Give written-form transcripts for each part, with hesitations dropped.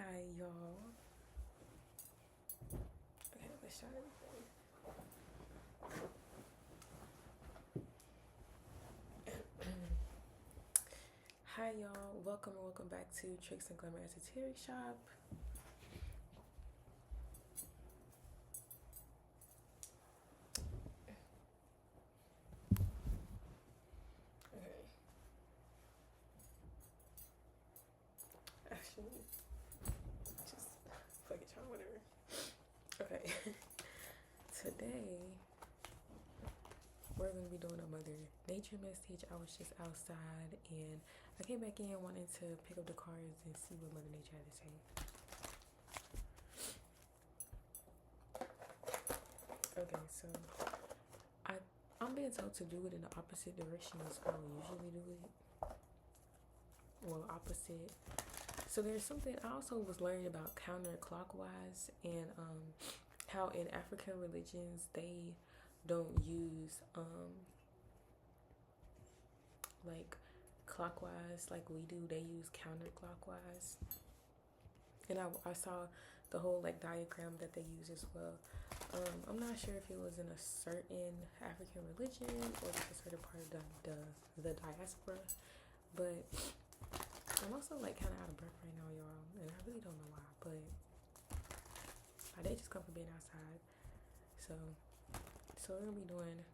Hi, y'all. Okay, let's try everything. Hi, y'all. Welcome and welcome back to Tricks and Glamour Esoteric Shop. Okay. Actually, just fuck it, y'all. Whatever. Okay. Today, we're gonna be doing a Mother Nature message. I was just outside and I came back in wanting to pick up the cards and see what Mother Nature had to say. Okay, so I'm being told to do it in the opposite direction as how we usually do it. Well, opposite. So there's something I also was learning about counterclockwise and how in African religions they don't use like clockwise like we do. They use counterclockwise. And I saw the whole like diagram that they use as well. I'm not sure if it was in a certain African religion or just a certain part of the diaspora, but I'm also like kind of out of breath right now, y'all, and I really don't know why, but my day just come from being outside. So we're gonna be doing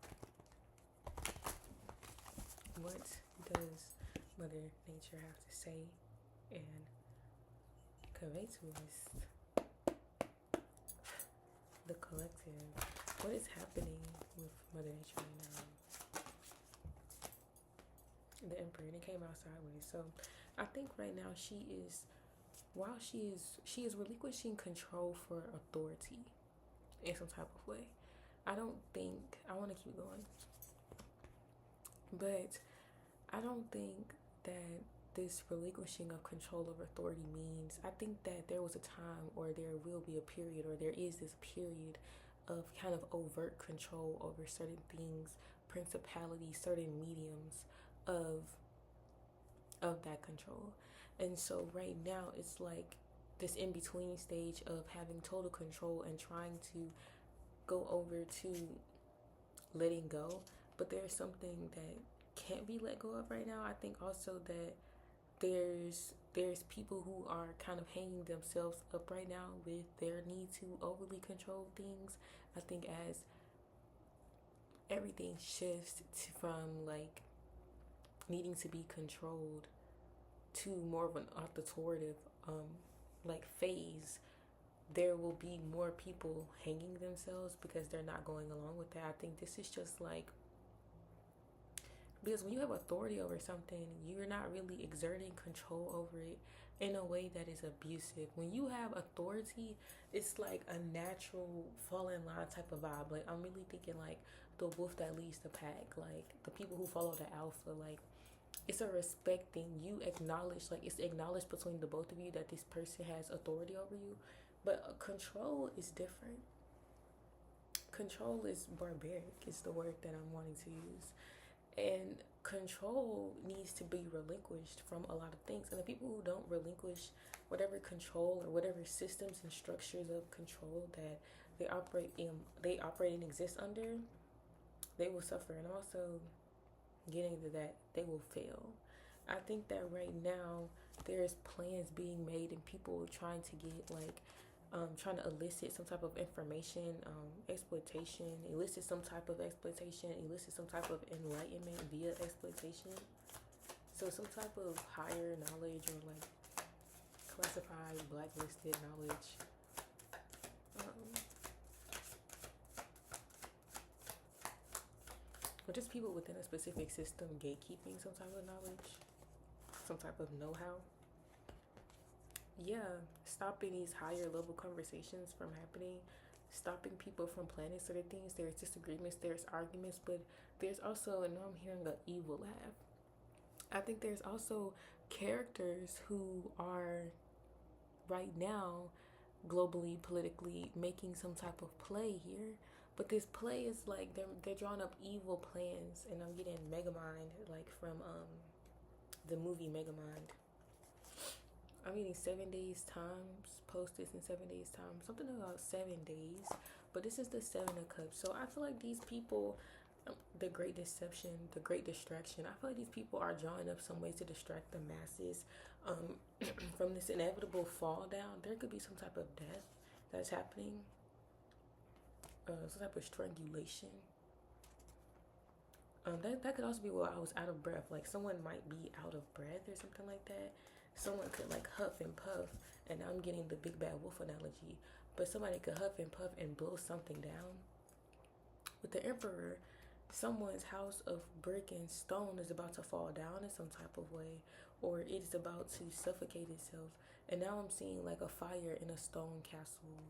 what does Mother Nature have to say and convey to us, the collective, what is happening with Mother Nature right now. The Emperor, and it came outside with it. So I think right now she is relinquishing control for authority in some type of way. I want to keep going, but I don't think that this relinquishing of control of authority means, I think that there was a time, or there will be a period, or there is this period of kind of overt control over certain things, principalities, certain mediums of that control. And so right now it's like this in between stage of having total control and trying to go over to letting go, but there's something that can't be let go of right now. I think also that there's people who are kind of hanging themselves up right now with their need to overly control things. I think as everything shifts from like needing to be controlled to more of an authoritative like phase, there will be more people hanging themselves because they're not going along with that. I think this is just like, because when you have authority over something, you're not really exerting control over it in a way that is abusive. When you have authority, it's like a natural fall in line type of vibe. Like I'm really thinking like the wolf that leads the pack, like the people who follow the alpha. Like it's a respect thing. You acknowledge, like it's acknowledged between the both of you that this person has authority over you. But control is different. Control is barbaric, is the word that I'm wanting to use. And control needs to be relinquished from a lot of things. And the people who don't relinquish whatever control or whatever systems and structures of control that they operate and exist under, they will suffer. And also getting to that, they will fail. I think that right now there's plans being made and people trying to get like trying to elicit some type of information, exploitation, elicit some type of exploitation, elicit some type of enlightenment via exploitation. So some type of higher knowledge or like classified, blacklisted knowledge. Or just people within a specific system gatekeeping some type of knowledge, some type of know-how. Yeah, stopping these higher level conversations from happening, stopping people from planning certain things. There's disagreements, there's arguments, but there's also, and now I'm hearing an evil laugh, I think there's also characters who are right now globally, politically making some type of play here. But this play is like they're drawing up evil plans, and I'm getting Megamind like from the movie Megamind. I'm getting 7 days times, post this in 7 days time, something about 7 days. But this is the Seven of Cups. So I feel like these people, the great deception, the great distraction, I feel like these people are drawing up some ways to distract the masses from this inevitable fall down. There could be some type of death that's happening, some type of strangulation. That could also be why I was out of breath. Like someone might be out of breath or something like that. Someone could like huff and puff, and I'm getting the big bad wolf analogy. But somebody could huff and puff and blow something down. With the Emperor, someone's house of brick and stone is about to fall down in some type of way, or it is about to suffocate itself. And now I'm seeing like a fire in a stone castle.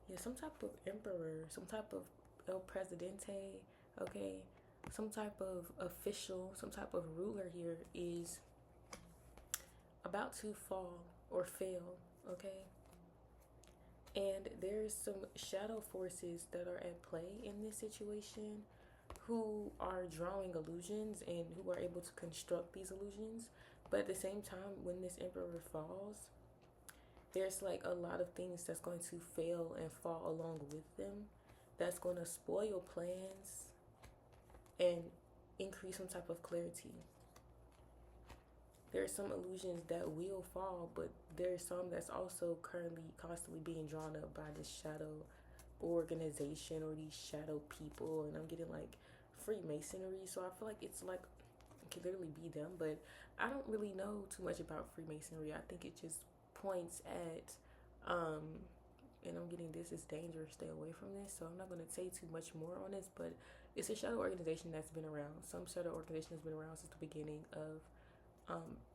Yeah, some type of emperor, some type of El Presidente, okay? Some type of official, some type of ruler here is about to fall or fail, okay? And there's some shadow forces that are at play in this situation who are drawing illusions and who are able to construct these illusions. But at the same time, when this emperor falls, there's like a lot of things that's going to fail and fall along with them, that's going to spoil plans and increase some type of clarity. There are some illusions that will fall, but there's some that's also currently constantly being drawn up by this shadow organization or these shadow people. And I'm getting like Freemasonry, so I feel like it's like it could literally be them, but I don't really know too much about Freemasonry. I think it just points at and I'm getting this is dangerous, stay away from this, so I'm not going to say too much more on this, but it's a shadow organization that's been around. Some shadow organization has been around since the beginning of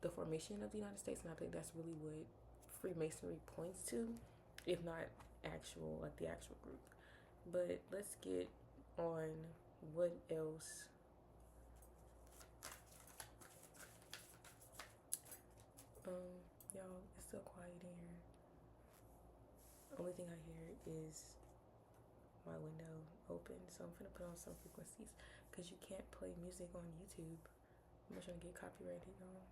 the formation of the United States, and I think that's really what Freemasonry points to, if not actual, like the actual group. But let's get on what else. Y'all, it's so quiet in here. Only thing I hear is my window open, so I'm gonna put on some frequencies because you can't play music on YouTube. I'm not trying to get copyrighted, y'all.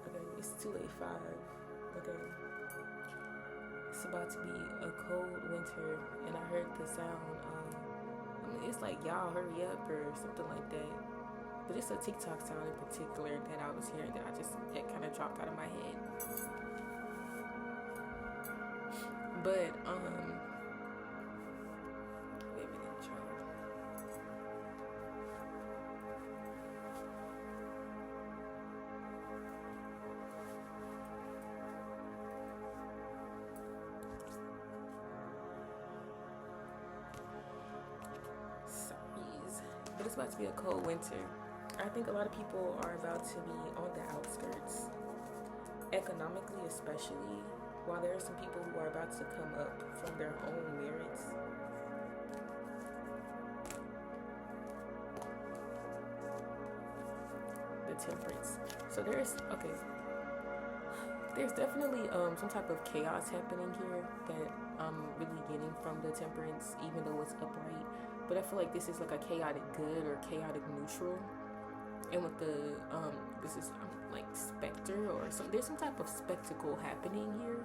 Okay, it's 2:05. Okay. It's about to be a cold winter, and I heard the sound it's like y'all hurry up or something like that. But it's a TikTok sound in particular that I was hearing that it kind of dropped out of my head. But wait a minute, child. But it's about to be a cold winter. I think a lot of people are about to be on the outskirts, economically especially, while there are some people who are about to come up from their own merits. The Temperance. So there's definitely some type of chaos happening here that I'm really getting from the Temperance, even though it's upright. But I feel like this is like a chaotic good or chaotic neutral. And with the this is like specter or some, there's some type of spectacle happening here.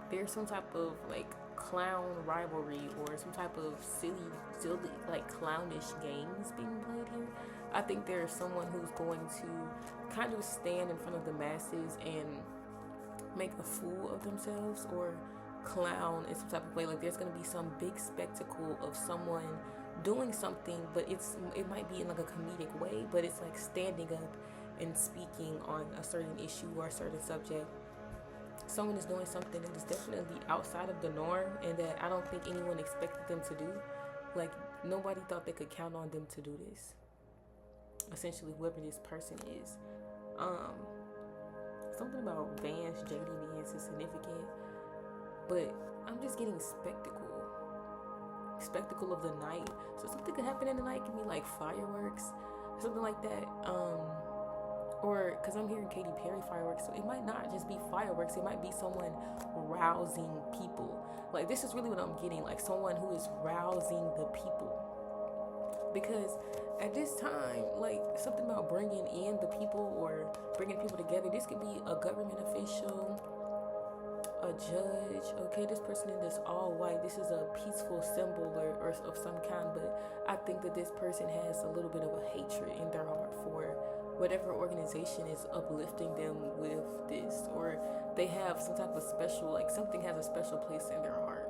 There's some type of like clown rivalry or some type of silly like clownish games being played here. I think there's someone who's going to kind of stand in front of the masses and make a fool of themselves or clown in some type of way. Like there's going to be some big spectacle of someone doing something, but it might be in like a comedic way, but it's like standing up and speaking on a certain issue or a certain subject. Someone is doing something that is definitely outside of the norm and that I don't think anyone expected them to do. Like nobody thought they could count on them to do this. Essentially, whoever this person is. Something about Vance, JD Vance is significant, but I'm just getting spectacle. spectacle of the night. So something could happen in the night. It could be like fireworks, something like that. Or because I'm hearing Katy Perry fireworks, so it might not just be fireworks. It might be someone rousing people. Like, this is really what I'm getting, like someone who is rousing the people. Because at this time, like, something about bringing in the people or bringing people together. This could be a government official, a judge. Okay, this person in this all white, this is a peaceful symbol or of some kind, but I think that this person has a little bit of a hatred in their heart for whatever organization is uplifting them with this, or they have some type of special, like something has a special place in their heart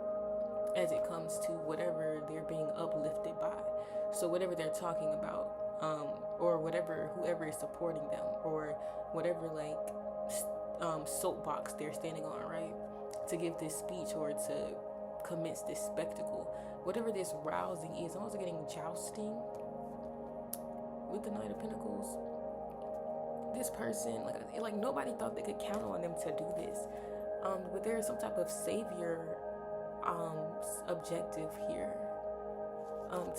as it comes to whatever they're being uplifted by. So whatever they're talking about, or whoever is supporting them, or whatever soapbox they're standing on, right? To give this speech or to commence this spectacle. Whatever this rousing is, I'm also getting jousting with the Knight of Pentacles. This person, like nobody thought they could count on them to do this. But there is some type of savior objective here.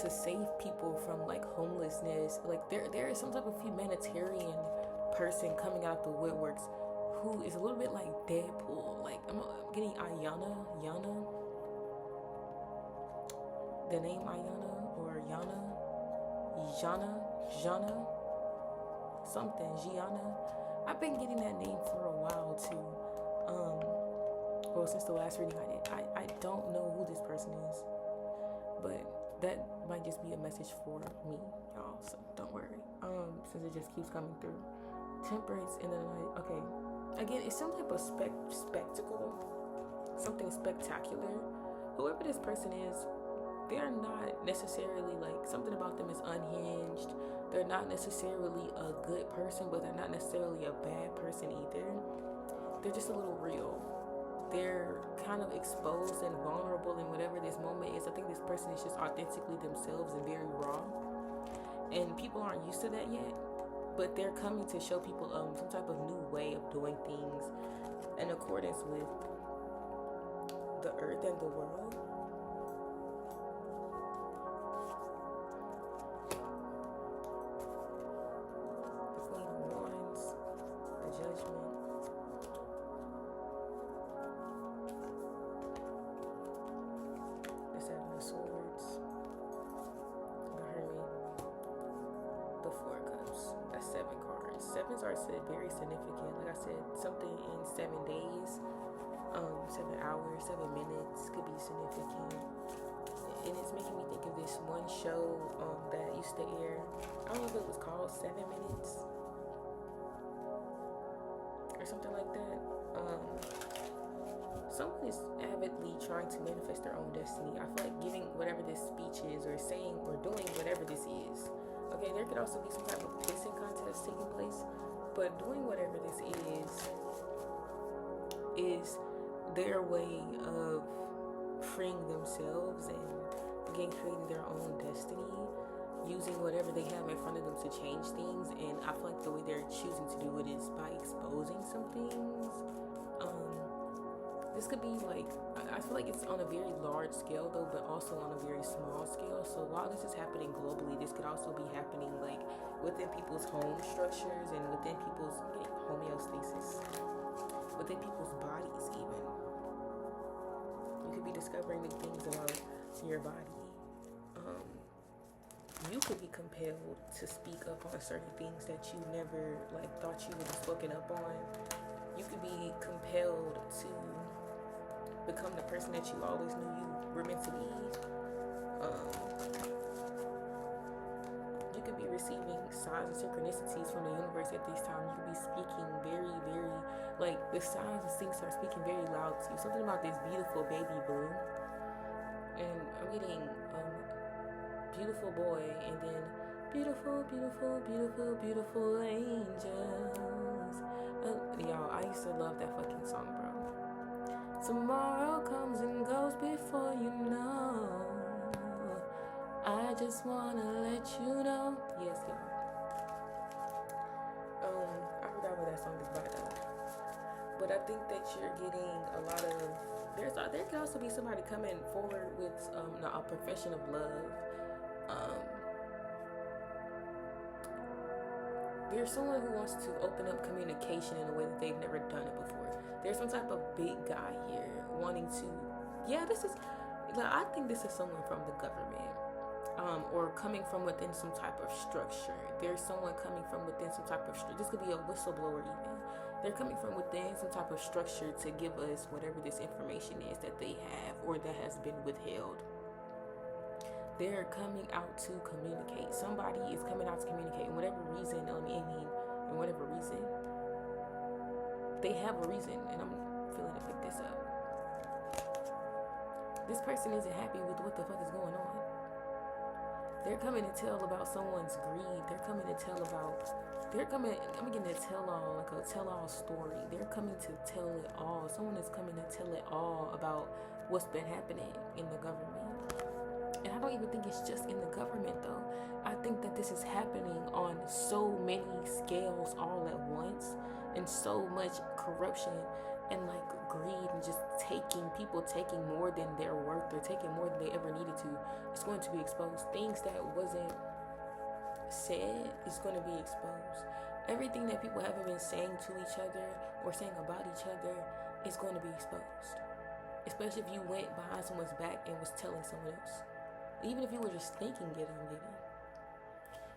To save people from like homelessness. Like there is some type of humanitarian person coming out the woodworks who is a little bit like Deadpool. Like I'm getting Yana, the name Ayana or Jana, something, Gianna. I've been getting that name for a while too. Well, since the last reading I did. I don't know who this person is, but that might just be a message for me, y'all, so don't worry. Since it just keeps coming through. Temperance in the night. Okay. Again, it's some type of spectacle, something spectacular. Whoever this person is, they're not necessarily like, something about them is unhinged. They're not necessarily a good person, but they're not necessarily a bad person either. They're just a little real. They're kind of exposed and vulnerable in whatever this moment is. I think this person is just authentically themselves and very raw. And people aren't used to that yet, but they're coming to show people some type of new way of doing things in accordance with the earth and the world. The Queen of Wands, the Judgment. The Seven of Swords, the Hermit, the Four of Cups. That's 7 cards. Sevens are very significant. Like I said, something in 7 days, 7 hours, 7 minutes could be significant. And it's making me think of this one show that used to air. I don't know if it was called 7 Minutes or something like that. Someone is avidly trying to manifest their own destiny. I feel like giving whatever this speech is, or saying or doing whatever this is. Okay, there could also be some type of pissing contest taking place, but doing whatever this is their way of freeing themselves and again creating their own destiny, using whatever they have in front of them to change things. And I feel like the way they're choosing to do it is by exposing some things. This could be like, I feel like it's on a very large scale though, but also on a very small scale. So while this is happening globally, this could also be happening like within people's home structures and within people's homeostasis, within people's bodies even. You could be discovering new things about your body. You could be compelled to speak up on certain things that you never like thought you would have spoken up on. You could be compelled to become the person that you always knew you were meant to be. You could be receiving signs and synchronicities from the universe at this time. You could be speaking very, very, like the signs and things are speaking very loud to you. Something about this beautiful baby boo. And I'm getting beautiful boy, and then beautiful, beautiful, beautiful, beautiful angels. Y'all, I used to love that fucking song, bro. Tomorrow comes and goes before you know. I just wanna let you know. Yes, y'all. I forgot what that song is by though. But I think that you're getting a lot of there can also be somebody coming forward with a profession of love. Um, there's someone who wants to open up communication in a way that they've never done it before. There's some type of big guy here wanting to, this is, I think this is someone from the government, or coming from within some type of structure. There's someone coming from within some type of structure. This could be a whistleblower even. They're coming from within some type of structure to give us whatever this information is that they have or that has been withheld. They're coming out to communicate. Somebody is coming out to communicate. And whatever reason, and whatever reason, they have a reason, and I'm feeling to pick this up. This person isn't happy with what the fuck is going on. They're coming to tell about someone's greed. I'm getting a tell-all, like a tell-all story. They're coming to tell it all. Someone is coming to tell it all about what's been happening in the government. And I don't even think it's just in the government, though. I think that this is happening on so many scales all at once, and so much corruption and like greed, and just people taking more than their worth, or taking more than they ever needed to. It's going to be exposed. Things that wasn't said is going to be exposed. Everything that people haven't been saying to each other or saying about each other is going to be exposed. Especially if you went behind someone's back and was telling someone else. Even if you were just thinking it on getting.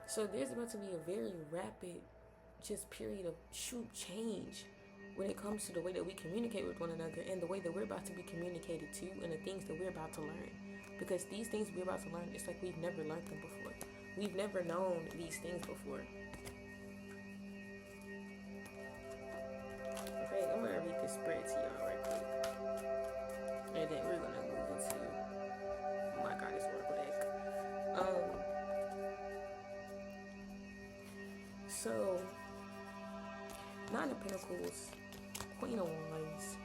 So there's about to be a very rapid period of change when it comes to the way that we communicate with one another, and the way that we're about to be communicated to, and the things that we're about to learn. Because these things we're about to learn, it's like we've never learned them before. We've never known these things before. Okay, I'm gonna read this spread to y'all right quick, and then we're gonna move into, oh my god, this Oracle deck. So Nine of Pentacles, Queen of Wands.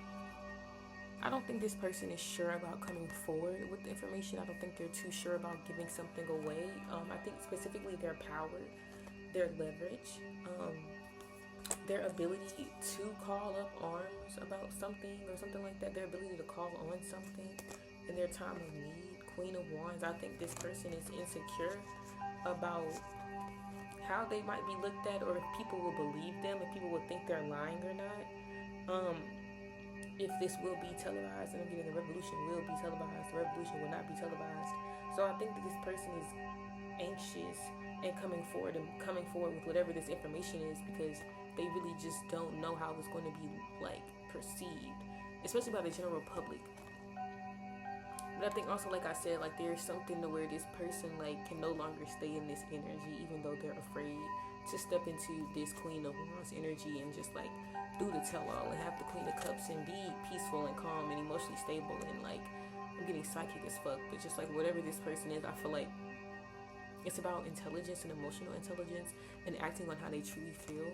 I don't think this person is sure about coming forward with the information. I don't think they're too sure about giving something away. I think specifically their power, their leverage, their ability to call up arms about something or something like that. Their ability to call on something in their time of need. Queen of Wands. I think this person is insecure about how they might be looked at, or if people will believe them, if people will think they're lying or not. If this will be televised, and again, the revolution will be televised, the revolution will not be televised. So I think that this person is anxious and coming forward with whatever this information is, because they really just don't know how it's going to be like perceived, especially by the general public. But I think also, like I said, like there's something to where this person like can no longer stay in this energy, even though they're afraid to step into this Queen of Wands energy and just like do the tell-all and have the Queen of Cups and be peaceful and calm and emotionally stable, and like I'm getting psychic as fuck, but just like whatever this person is, I feel like it's about intelligence and emotional intelligence and acting on how they truly feel.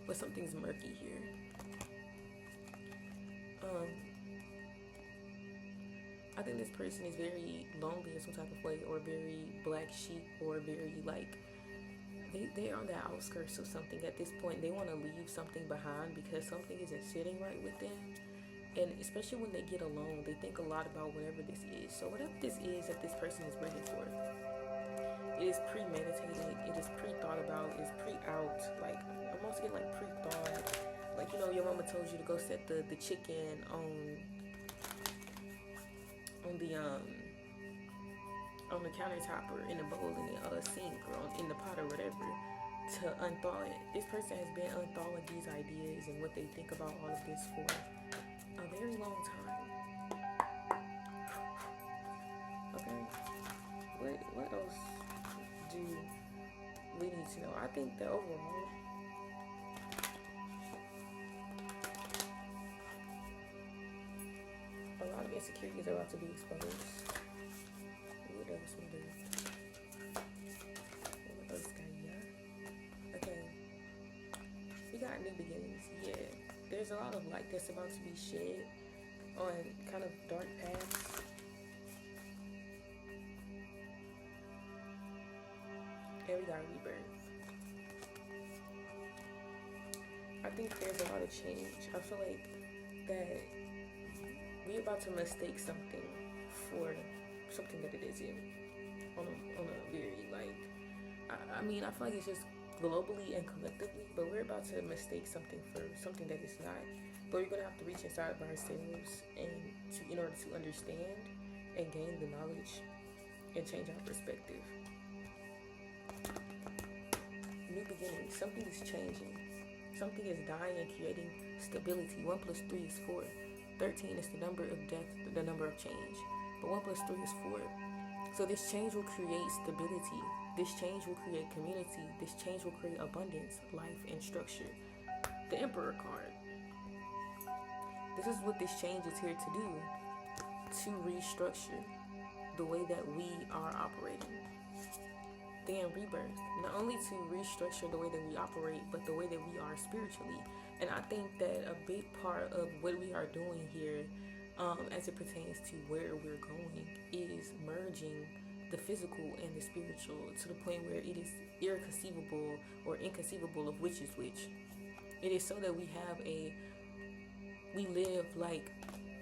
But something's murky here. I think this person is very lonely in some type of way, or very black sheep, or very like they're on the outskirts of something at this point. They want to leave something behind because something isn't sitting right with them. And especially when they get alone, they think a lot about whatever this is. So whatever this is that this person is bringing forth, it is premeditated, it is pre-thought about, it is pre-out, like I'm also getting like pre-thought. Like, you know, your mama told you to go set the chicken on the countertop or in a bowl in the sink or in the pot or whatever to unthaw it. This person has been unthawing these ideas and what they think about all of this for a very long time. Okay, what else do we need to know? I think that overall, a lot of insecurities are about to be exposed. What else we do? What else got ya? Okay. We got new beginnings. Yeah. There's a lot of light that's about to be shed on kind of dark paths. And we got rebirth. I think there's a lot of change. I feel like that we're about to mistake something for something that it isn't. On a very like, I mean, I feel like it's just globally and collectively, but we're about to mistake something for something that it's not. But we're gonna have to reach inside of ourselves in order to understand and gain the knowledge and change our perspective. New beginnings. Something is changing. Something is dying and creating stability. 1 plus 3 is 4. 13 is the number of death, the number of change. But 1 plus 3 is 4. So this change will create stability. This change will create community. This change will create abundance, life, and structure. The Emperor card. This is what this change is here to do. To restructure the way that we are operating. Then rebirth. Not only to restructure the way that we operate, but the way that we are spiritually. And I think that a big part of what we are doing here, as it pertains to where we're going, is merging the physical and the spiritual to the point where it is irreconceivable or inconceivable of which is which. It is so that we live like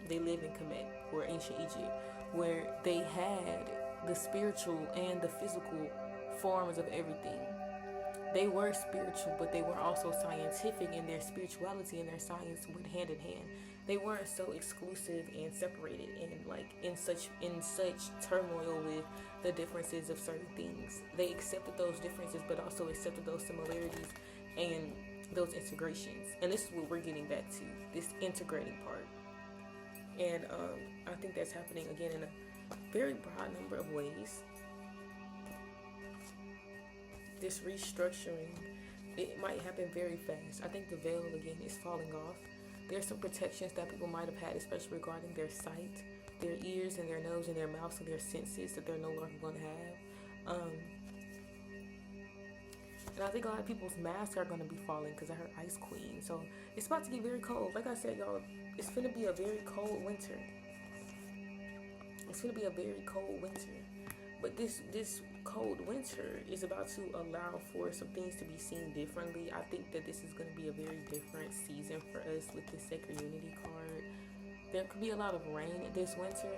they live in Kemet or ancient Egypt, where they had the spiritual and the physical forms of everything. They were spiritual, but they were also scientific, and their spirituality and their science went hand in hand. They weren't so exclusive and separated and like in such turmoil with the differences of certain things. They accepted those differences, but also accepted those similarities and those integrations. And this is what we're getting back to, this integrating part. And I think that's happening again in a very broad number of ways. This restructuring, it might happen very fast. I think the veil again is falling off. There's some protections that people might have had, especially regarding their sight, their ears and their nose and their mouth and their senses that they're no longer going to have. And I think a lot of people's masks are going to be falling because of her Ice Queen. So it's about to get very cold. Like I said, y'all, it's going to be a very cold winter. It's going to be a very cold winter. But this cold winter is about to allow for some things to be seen differently. I think that this is going to be a very different season for us with the Sacred Unity card. There could be a lot of rain this winter.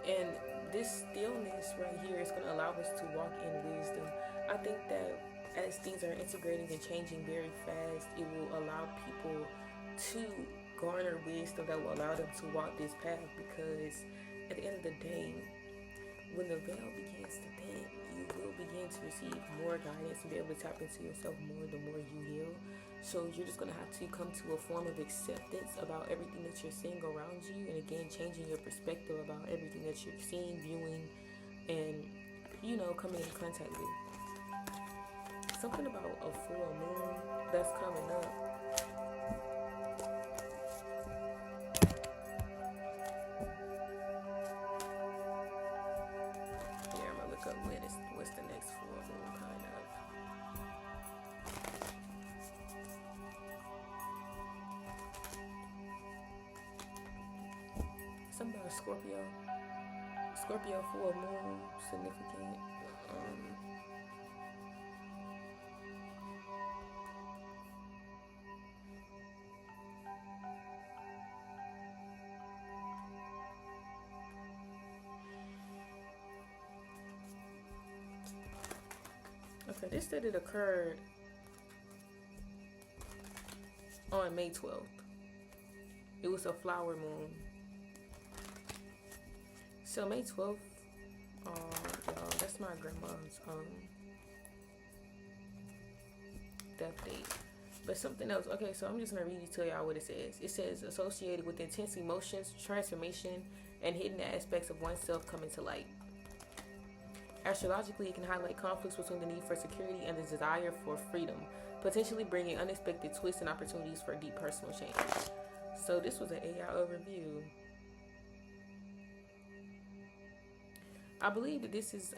And this stillness right here is going to allow us to walk in wisdom. I think that as things are integrating and changing very fast, it will allow people to garner wisdom that will allow them to walk this path, because at the end of the day, when the veil begins to thin, you will begin to receive more guidance and be able to tap into yourself more the more you heal. So you're just going to have to come to a form of acceptance about everything that you're seeing around you, and again, changing your perspective about everything that you're seeing, viewing, and, coming into contact with. Something about a full moon that's coming up. What's the next full moon kind of? Something about Scorpio full moon, significant. Okay, this said it occurred on May 12th. It was a flower moon. So May 12th, y'all, that's my grandma's death date. But something else. Okay, so I'm just gonna tell y'all what it says. It says associated with intense emotions, transformation, and hidden aspects of oneself coming to light. Astrologically, it can highlight conflicts between the need for security and the desire for freedom, potentially bringing unexpected twists and opportunities for deep personal change. So this was an AI overview. I believe that this is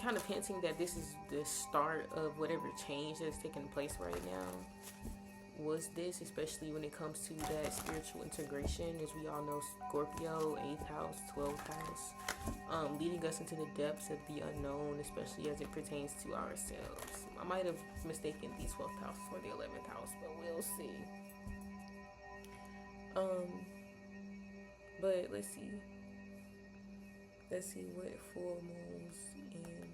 kind of hinting that this is the start of whatever change that is taking place right now was this, especially when it comes to that spiritual integration. As we all know, Scorpio, 8th house, 12th house, leading us into the depths of the unknown, especially as it pertains to ourselves. I might have mistaken the 12th house for the 11th house, but we'll see. But let's see. Let's see what full moons in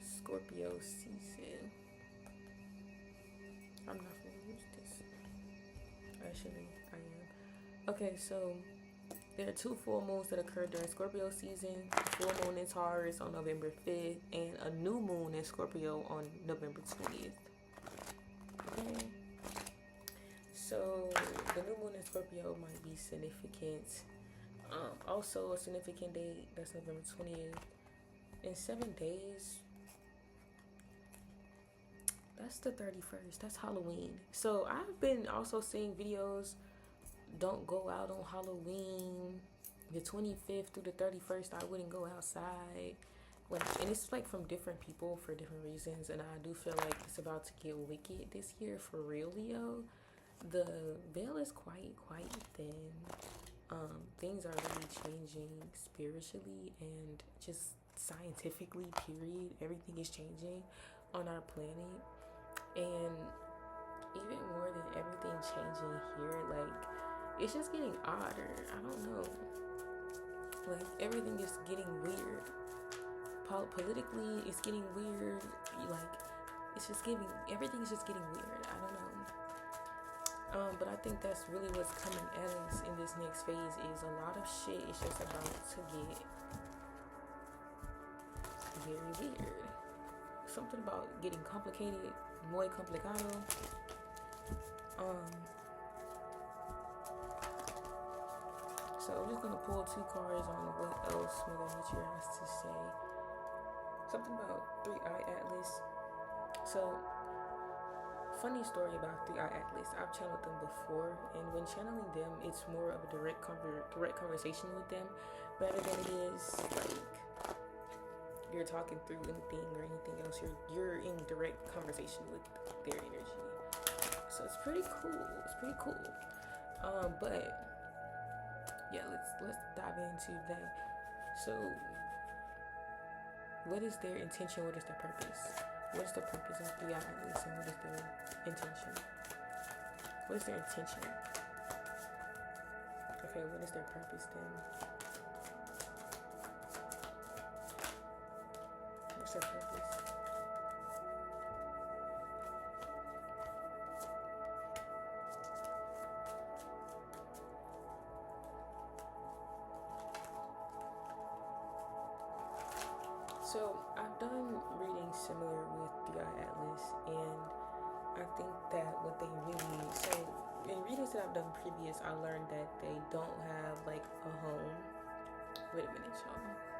Scorpio season. I'm not gonna use this. Actually, I am. Okay, so there are 2 full moons that occur during Scorpio season. Full moon in Taurus on November 5th and a new moon in Scorpio on November 20th. Okay. So the new moon in Scorpio might be significant. Also a significant date, that's November 20th. In 7 days, that's the 31st. That's Halloween. So I've been also seeing videos, don't go out on Halloween. The 25th through the 31st, I wouldn't go outside. Like, and it's like from different people for different reasons. And I do feel like it's about to get wicked this year for real, Leo. The veil is quite thin. Things are really changing spiritually and just scientifically, period. Everything is changing on our planet. And even more than everything changing here, like, it's just getting odder. I don't know. Like, everything is getting weird. Politically, it's getting weird. Like, it's just everything is just getting weird. I don't know. But I think that's really what's coming at us in this next phase is a lot of shit is just about to get very weird. Something about getting complicated, muy complicado. So I'm just gonna pull 2 cards on what else Mother Nature has to say. Something about 3-Eye Atlas. So, funny story about 3-Eye Atlas. I've channeled them before, and when channeling them, it's more of a direct conversation with them, rather than it is like you're talking through anything or anything else. You're in direct conversation with their energy. So it's pretty cool. But yeah, let's dive into that. So, what is their intention? What is their purpose? What is the purpose of 3-Eye Atlas, and what is their intention? What is their intention? Okay, what is their purpose then? What's their purpose? So I've done readings similar with 3-Eye Atlas, and I think that what they really, so in readings that I've done previous, I learned that they don't have like a home. Wait a minute, y'all.